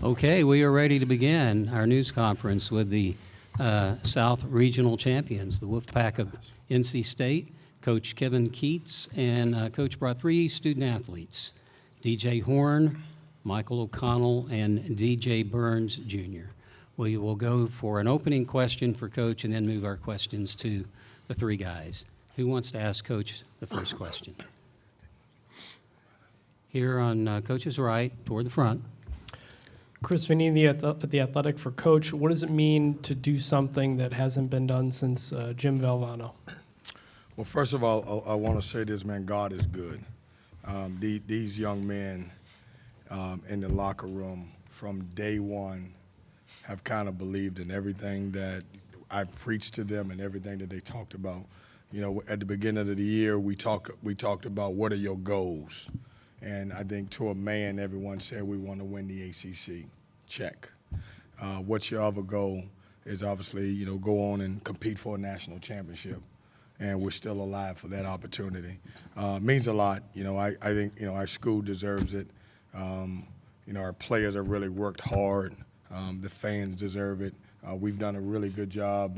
Okay, we are ready to begin our news conference with the South Regional Champions, the Wolfpack of NC State. Coach Kevin Keatts and Coach brought 3 student athletes, DJ Horne, Michael O'Connell, and DJ Burns Jr. We will go for an opening question for Coach and then move our questions to the 3 guys. Who wants to ask Coach the first question? Here on Coach's right, toward the front. Chris Vanini at the Athletic for Coach. What does it mean to do something that hasn't been done since Jim Valvano? Well, first of all, I want to say this, man, God is good. These young men in the locker room from day one have kind of believed in everything that I've preached to them and everything that they talked about. You know, at the beginning of the year, we talked about what are your goals. And I think to a man, everyone said we want to win the ACC. Check. What's your other goal is obviously, you know, go on and compete for a national championship. And we're still alive for that opportunity. Means a lot. You know, I think, you know, our school deserves it. You know, our players have really worked hard. The fans deserve it. We've done a really good job.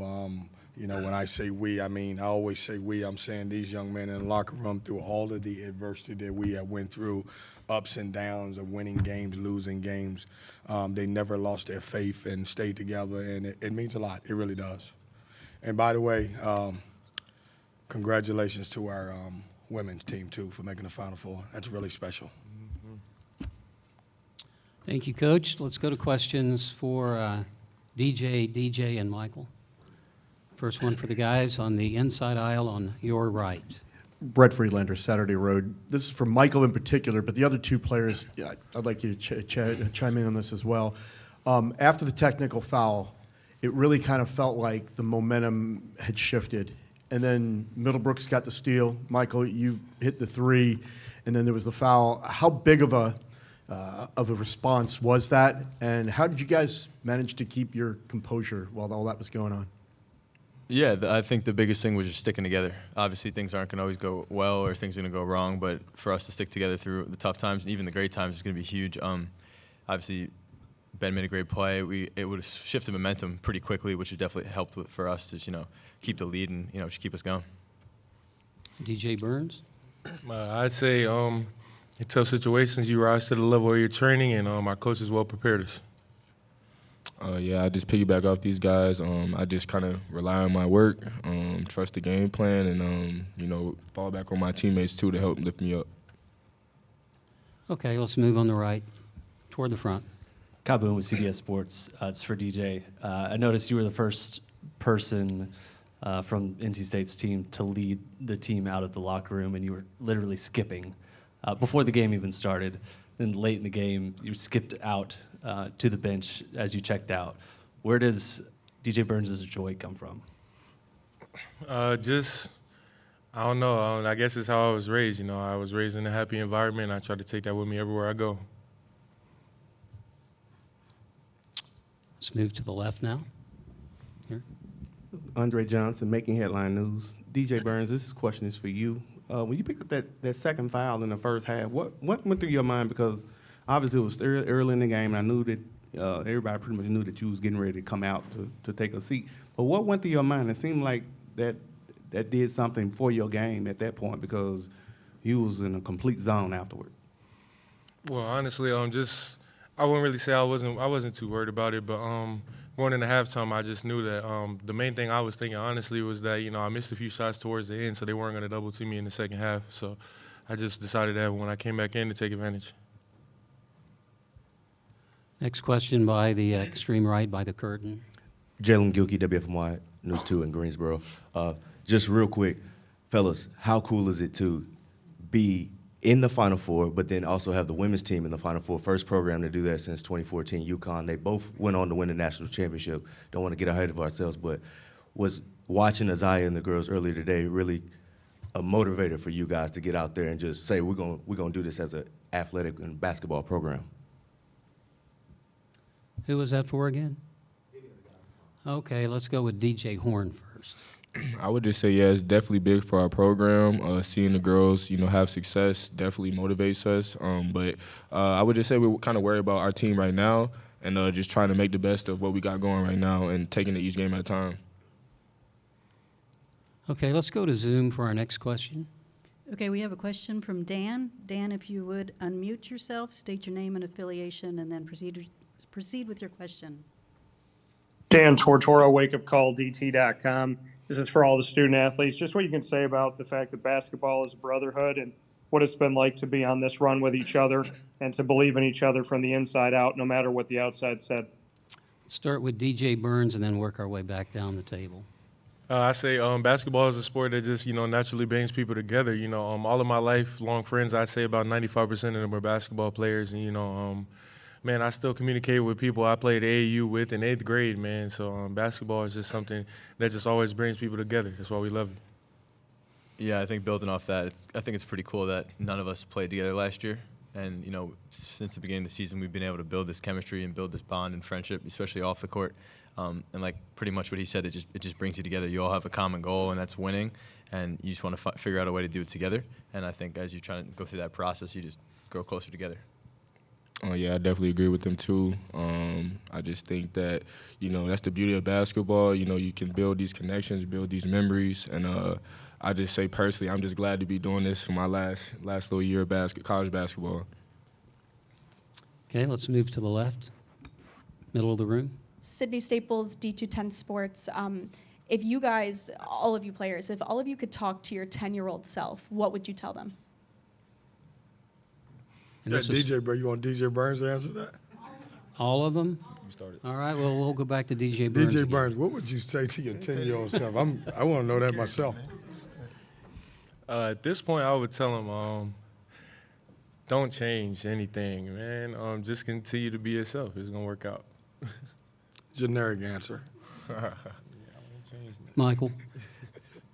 You know, when I say we, I mean, I always say we. I'm saying these young men in the locker room through all of the adversity that we have went through, ups and downs of winning games, losing games. They never lost their faith and stayed together, and it means a lot. It really does. And by the way, congratulations to our women's team, too, for making the Final Four. That's really special. Thank you, Coach. Let's go to questions for DJ, and Michael. First one for the guys on the inside aisle on your right. Brett Freelander, Saturday Road. This is for Michael in particular, but the other 2 players, I'd like you to chime in on this as well. After the technical foul, it really kind of felt like the momentum had shifted. And then Middlebrooks got the steal. Michael, you hit the 3, and then there was the foul. How big of a response was that? And how did you guys manage to keep your composure while all that was going on? Yeah, I think the biggest thing was just sticking together. Obviously, things aren't going to always go well or things are going to go wrong, but for us to stick together through the tough times and even the great times is going to be huge. Obviously, Ben made a great play. It would have shifted momentum pretty quickly, which would definitely helped for us to, you know, keep the lead and, you know, just keep us going. DJ Burns? I'd say in tough situations, you rise to the level of your training, and our coaches well prepared us. Yeah, I just piggyback off these guys. I just kind of rely on my work, trust the game plan, and, you know, fall back on my teammates, too, to help lift me up. Okay, let's move on the right, toward the front. Kyle Boone with CBS Sports. It's for DJ. I noticed you were the first person from NC State's team to lead the team out of the locker room, and you were literally skipping before the game even started. Then late in the game, you skipped out to the bench as you checked out. Where does DJ Burns' joy come from? I don't know. I guess it's how I was raised. You know, I was raised in a happy environment, and I try to take that with me everywhere I go. Let's move to the left now. Here. Andre Johnson, Making Headline News. DJ Burns, this question is for you. When you picked up that second foul in the first half, what went through your mind? Because obviously it was early in the game, and I knew that everybody pretty much knew that you was getting ready to come out to take a seat. But what went through your mind? It seemed like that did something for your game at that point because you was in a complete zone afterward. Well, honestly, I wouldn't really say I wasn't too worried about it, but going into halftime, I just knew that the main thing I was thinking, honestly, was that, you know, I missed a few shots towards the end, so they weren't going to double team me in the second half. So I just decided that when I came back in to take advantage. Next question by the extreme right, by the curtain. Jalen Gilkey, WFMY News 2 in Greensboro. Just real quick, fellas, how cool is it to be in the Final Four, but then also have the women's team in the Final Four? First program to do that since 2014, UConn. They both went on to win the national championship. Don't want to get ahead of ourselves, but was watching Isaiah and the girls earlier today really a motivator for you guys to get out there and just say, we're gonna do this as an athletic and basketball program? Who was that for again? Okay, let's go with DJ Horne first. I would just say, yeah, it's definitely big for our program. Seeing the girls, you know, have success definitely motivates us. But I would just say we're kind of worried about our team right now, and just trying to make the best of what we got going right now and taking it each game at a time. Okay, let's go to Zoom for our next question. Okay, we have a question from Dan. Dan, if you would unmute yourself, state your name and affiliation, and then proceed with your question. Dan Tortora, wakeupcalldt.com. This is for all the student athletes. Just what you can say about the fact that basketball is a brotherhood and what it's been like to be on this run with each other and to believe in each other from the inside out, no matter what the outside said. Start with DJ Burns and then work our way back down the table. I say basketball is a sport that just, naturally brings people together. All of my lifelong friends, I'd say about 95% of them are basketball players. And, man, I still communicate with people I played AAU with in 8th grade, man. So basketball is just something that just always brings people together. That's why we love it. Yeah, I think building off that, I think it's pretty cool that none of us played together last year. And, since the beginning of the season, we've been able to build this chemistry and build this bond and friendship, especially off the court. And like pretty much what he said, it just brings you together. You all have a common goal, and that's winning. And you just want to figure out a way to do it together. And I think as you try to go through that process, you just grow closer together. Oh, yeah, I definitely agree with them, too. I just think that, that's the beauty of basketball. You can build these connections, build these memories. And I just say personally, I'm just glad to be doing this for my last little year of college basketball. Okay, let's move to the left, middle of the room. Sydney Staples, D210 Sports. If you guys, all of you players, if all of you could talk to your 10-year-old self, what would you tell them? That DJ, bro, you want DJ Burns to answer that? All of them? All right, well, we'll go back to DJ Burns. DJ again. Burns, what would you say to your 10-year-old self? I want to know that myself. At this point, I would tell him, don't change anything, man. Just continue to be yourself. It's going to work out. Generic answer. Michael?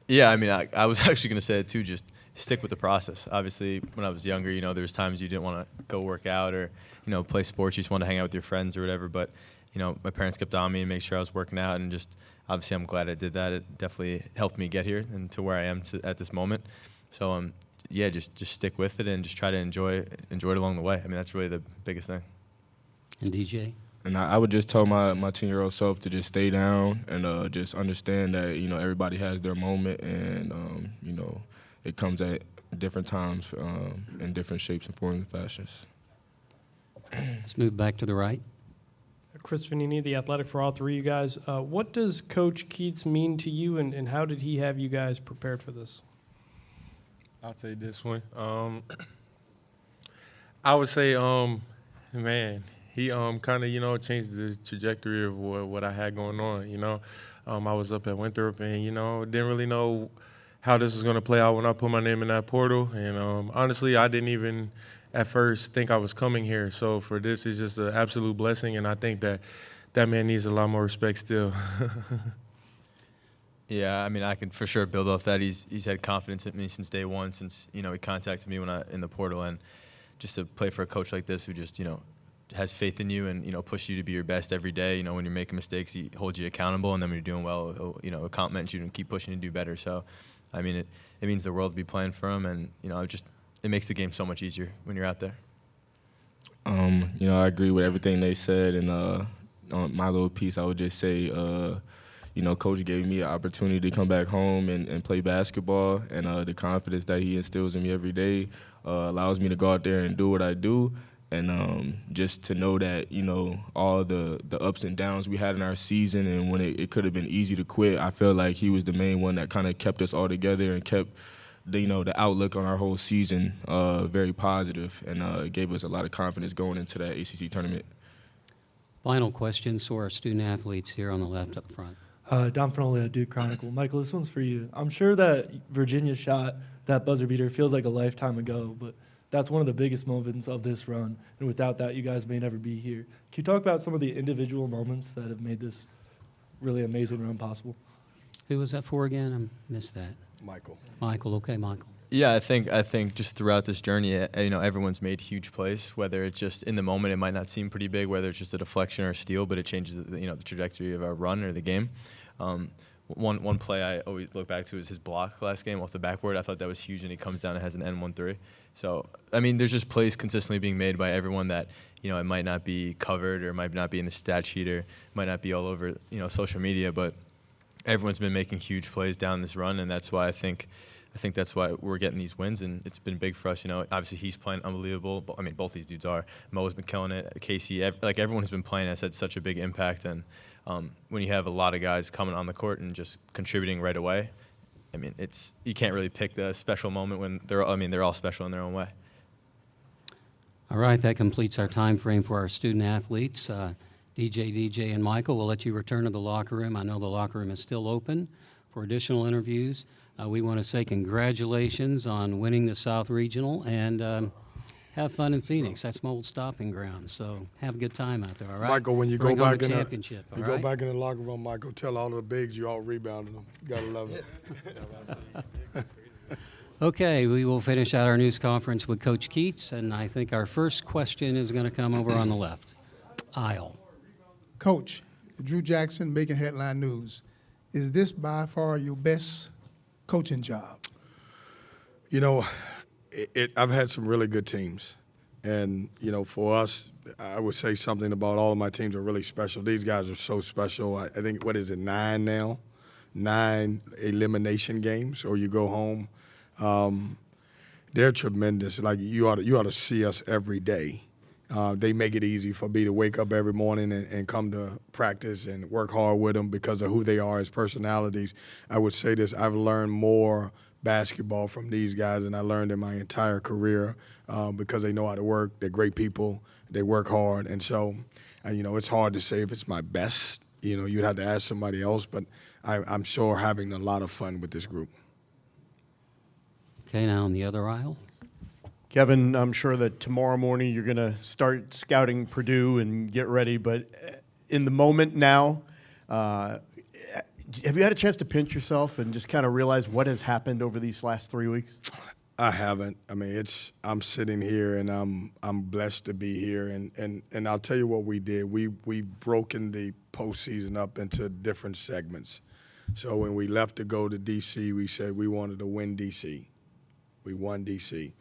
Yeah, I mean, I was actually going to say it too, just stick with the process. Obviously, when I was younger, there was times you didn't want to go work out or, play sports. You just wanted to hang out with your friends or whatever. But, my parents kept on me and make sure I was working out. And just, obviously, I'm glad I did that. It definitely helped me get here and to where I am at this moment. So, yeah, just stick with it and just try to enjoy it along the way. I mean, that's really the biggest thing. And DJ? And I would just tell my 10-year-old self to just stay down and just understand that, everybody has their moment and, it comes at different times in different shapes and forms and fashions. Let's move back to the right. Chris Vanini, The Athletic, for all three of you guys. What does Coach Keats mean to you, and how did he have you guys prepared for this? I'll take this one. I would say, man, he kind of, changed the trajectory of what I had going on, I was up at Winthrop and, didn't really know how this was going to play out when I put my name in that portal. And honestly, I didn't even at first think I was coming here. So for this, it's just an absolute blessing. And I think that man needs a lot more respect still. Yeah, I mean, I can for sure build off that. He's had confidence in me since day one, since, he contacted me when in the portal. And just to play for a coach like this who just, has faith in you and, push you to be your best every day. When you're making mistakes, he holds you accountable. And then when you're doing well, he'll compliment you and keep pushing you to do better. So, I mean, it means the world to be playing for him. And, it makes the game so much easier when you're out there. I agree with everything they said. And on my little piece, I would just say, Coach gave me an opportunity to come back home and play basketball. And the confidence that he instills in me every day allows me to go out there and do what I do. And just to know that, all the ups and downs we had in our season and when it could have been easy to quit, I feel like he was the main one that kind of kept us all together and kept the outlook on our whole season very positive and gave us a lot of confidence going into that ACC tournament. Final questions for our student athletes here on the left up front. Don Fernoli, Duke Chronicle. Michael, this one's for you. I'm sure that Virginia shot that buzzer beater feels like a lifetime ago, but that's one of the biggest moments of this run, and without that, you guys may never be here. Can you talk about some of the individual moments that have made this really amazing run possible? Who was that for again? I missed that. Michael. Michael, okay, Michael. Yeah, I think just throughout this journey, everyone's made huge plays. Whether it's just in the moment, it might not seem pretty big. Whether it's just a deflection or a steal, but it changes the trajectory of our run or the game. one play I always look back to is his block last game off the backboard. I thought that was huge, and he comes down and has an N13. So, I mean, there's just plays consistently being made by everyone that, it might not be covered or might not be in the stat sheet or might not be all over, social media, but everyone's been making huge plays down this run, and that's why I think that's why we're getting these wins, and it's been big for us. Obviously he's playing unbelievable. I mean, both these dudes are. Mo's been killing it. Casey, everyone has been playing has had such a big impact, and when you have a lot of guys coming on the court and just contributing right away, I mean, you can't really pick the special moment when they're all special in their own way. All right, that completes our time frame for our student athletes. DJ, and Michael, we'll let you return to the locker room. I know the locker room is still open for additional interviews. We want to say congratulations on winning the South Regional, and have fun in Phoenix. That's my old stopping ground, so have a good time out there, all right? Michael, when you Bring go home back a in championship, you all go right? back in the locker room, Michael, tell all of the bigs you all rebounded them. You gotta love it. Okay, we will finish out our news conference with Coach Keats, and I think our first question is going to come over on the left aisle. Coach, Drew Jackson, making headline news. Is this by far your best coaching job? I've had some really good teams. And, for us, I would say something about all of my teams are really special. These guys are so special. I think, 9 now? 9 elimination games, or you go home. They're tremendous. Like, you ought to see us every day. They make it easy for me to wake up every morning and come to practice and work hard with them because of who they are as personalities. I would say this, I've learned more basketball from these guys than I learned in my entire career because they know how to work. They're great people. They work hard. And so, it's hard to say if it's my best. You'd have to ask somebody else, but I'm sure having a lot of fun with this group. Okay, now on the other aisle. Kevin, I'm sure that tomorrow morning you're going to start scouting Purdue and get ready, but in the moment now, have you had a chance to pinch yourself and just kind of realize what has happened over these last 3 weeks? I haven't. I mean, I'm sitting here and I'm blessed to be here, and I'll tell you what we did. We've broken the postseason up into different segments. So when we left to go to D.C., we said we wanted to win D.C. We won D.C.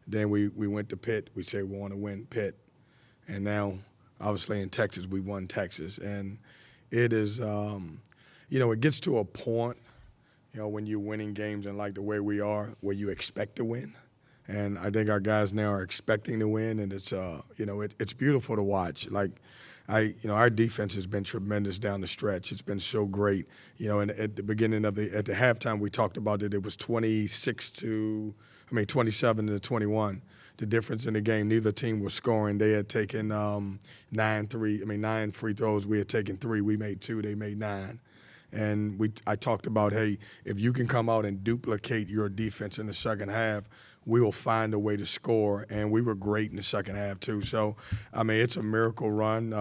Then we went to Pitt. We said we want to win Pitt. And now, obviously, in Texas, we won Texas. And it is, it gets to a point, when you're winning games and like the way we are, where you expect to win. And I think our guys now are expecting to win, and it's, it's beautiful to watch. Like, our defense has been tremendous down the stretch. It's been so great. And at the beginning at the halftime, we talked about it. It was 27 to 21. The difference in the game, neither team was scoring. They had taken 9 free throws. We had taken 3. We made 2. They made 9. And I talked about, hey, if you can come out and duplicate your defense in the second half, we will find a way to score. And we were great in the second half too. So, it's a miracle run,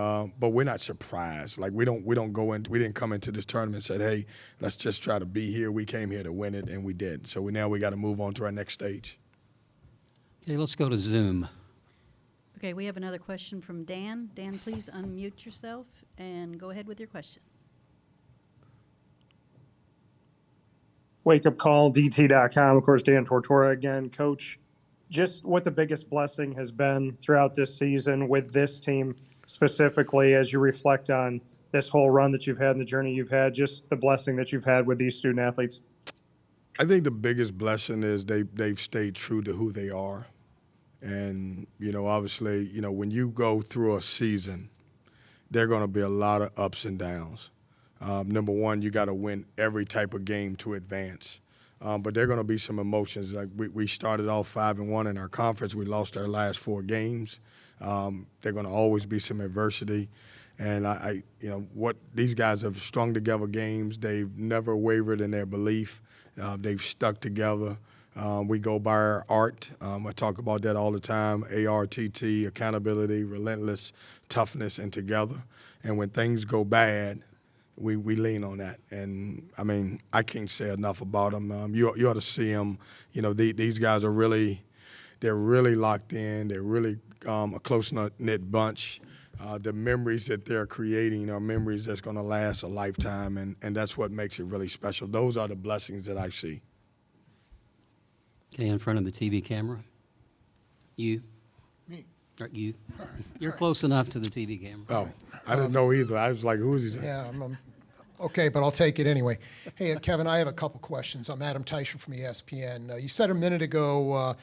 but we're not surprised. Like we didn't come into this tournament and said, hey, let's just try to be here. We came here to win it, and we did. So now we got to move on to our next stage. Okay, let's go to Zoom. Okay, we have another question from Dan. Dan, please unmute yourself and go ahead with your question. WakeUpCallDT.com. Of course, Dan Tortora again. Coach, just what the biggest blessing has been throughout this season with this team specifically as you reflect on this whole run that you've had and the journey you've had, just the blessing that you've had with these student athletes? I think the biggest blessing is they've stayed true to who they are. And, obviously, when you go through a season, there are going to be a lot of ups and downs. Number one, you got to win every type of game to advance. But there are going to be some emotions. Like we started off 5-1 in our conference. We lost our last 4 games. There are going to always be some adversity. And what these guys have strung together games. They've never wavered in their belief. They've stuck together. We go by our art. I talk about that all the time. ARTT, accountability, relentless, toughness, and together. And when things go bad, we lean on that. And, I can't say enough about them. You ought to see them. These guys are they're really locked in. They're really a close-knit bunch. the memories that they're creating are memories that's going to last a lifetime, and that's what makes it really special. Those are the blessings that I see. Okay, in front of the TV camera. You. Me. Or you. You're close enough to the TV camera. Oh, I didn't know either. I was like, who is he? Yeah, okay, but I'll take it anyway. Hey, Kevin, I have a couple questions. I'm Adam Teicher from ESPN. You said a minute ago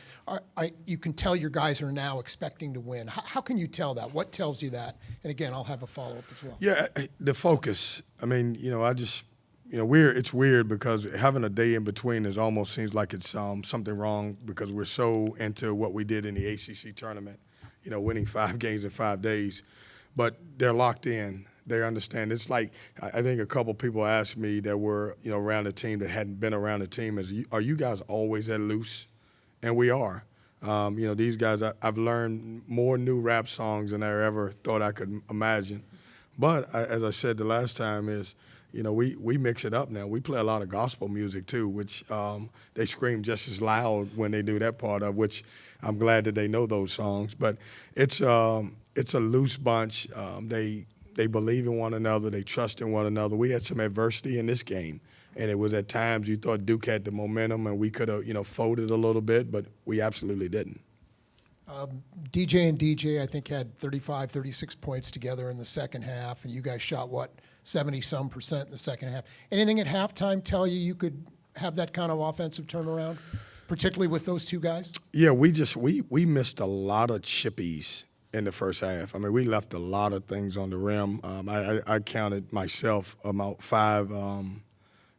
you can tell your guys are now expecting to win. How can you tell that? What tells you that? And again, I'll have a follow-up as well. Yeah, the focus. I mean, it's weird because having a day in between almost seems like it's something wrong because we're so into what we did in the ACC tournament, winning 5 games in 5 days. But they're locked in. They understand. It's like I think a couple people asked me that were around the team that hadn't been around the team are you guys always that loose? And we are. These guys, I've learned more new rap songs than I ever thought I could imagine. But as I said the last time is, we mix it up now. We play a lot of gospel music too, which they scream just as loud when they do that part of, which I'm glad that they know those songs. But it's a loose bunch. They believe in one another. They trust in one another. We had some adversity in this game, and it was at times you thought Duke had the momentum and we could have, folded a little bit, but we absolutely didn't. DJ and DJ, I think, had 35, 36 points together in the second half, and you guys shot, 70-some% in the second half. Anything at halftime tell you could have that kind of offensive turnaround, particularly with those two guys? Yeah, we missed a lot of chippies in the first half. I mean, we left a lot of things on the rim. I counted myself about 5,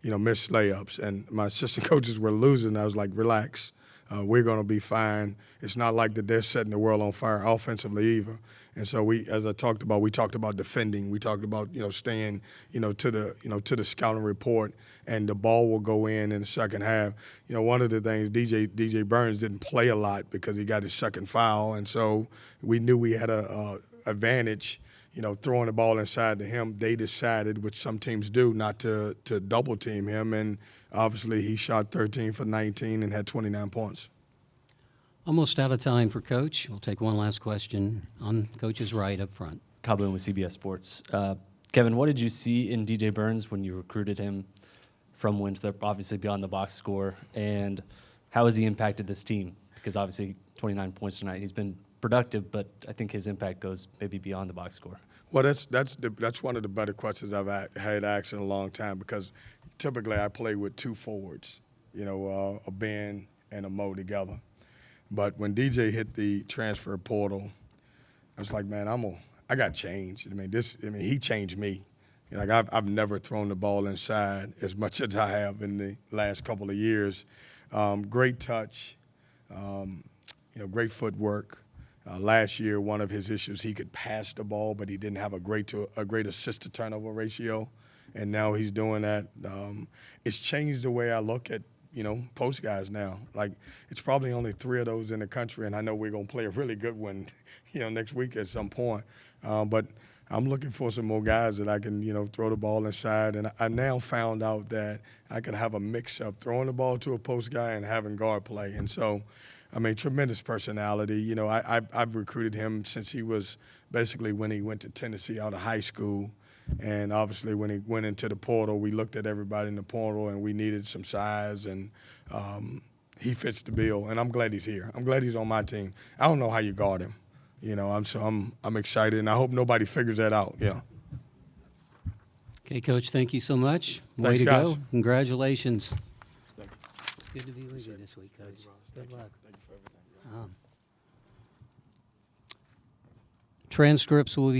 missed layups, and my assistant coaches were losing. I was like, relax. We're going to be fine. It's not like that they're setting the world on fire offensively either. And so as I talked about, we talked about defending. We talked about, staying, to the scouting report, and the ball will go in the second half. One of the things, DJ Burns didn't play a lot because he got his second foul, and so we knew we had a advantage, throwing the ball inside to him. They decided, which some teams do, not to double team him, and obviously he shot 13 for 19 and had 29 points. Almost out of time for Coach. We'll take one last question on Coach's right up front. Kyle Boone with CBS Sports. Kevin, what did you see in DJ Burns when you recruited him from Winthrop, obviously beyond the box score, and how has he impacted this team? Because obviously 29 points tonight, he's been productive, but I think his impact goes maybe beyond the box score. Well, that's one of the better questions I've had asked in a long time, because typically I play with 2 forwards, a Ben and a Mo together. But when DJ hit the transfer portal, I was like, man, I got changed. He changed me. I've never thrown the ball inside as much as I have in the last couple of years. Great touch, great footwork. Last year, one of his issues, he could pass the ball, but he didn't have a great assist to turnover ratio, and now he's doing that. It's changed the way I look at post guys now. Like, it's probably only 3 of those in the country, and I know we're gonna play a really good one, next week at some point. But I'm looking for some more guys that I can, throw the ball inside. And I now found out that I can have a mix-up, throwing the ball to a post guy and having guard play. And so, tremendous personality. I've recruited him since he was basically when he went to Tennessee out of high school. And obviously when he went into the portal, we looked at everybody in the portal and we needed some size, and he fits the bill. And I'm glad he's here. I'm glad he's on my team. I don't know how you guard him. I'm excited, and I hope nobody figures that out. Yeah. Okay, Coach, thank you so much. Thanks, Way to guys. go. Congratulations. It's good to be with you this week, Coach. Good luck. Thank you for everything. Transcripts will be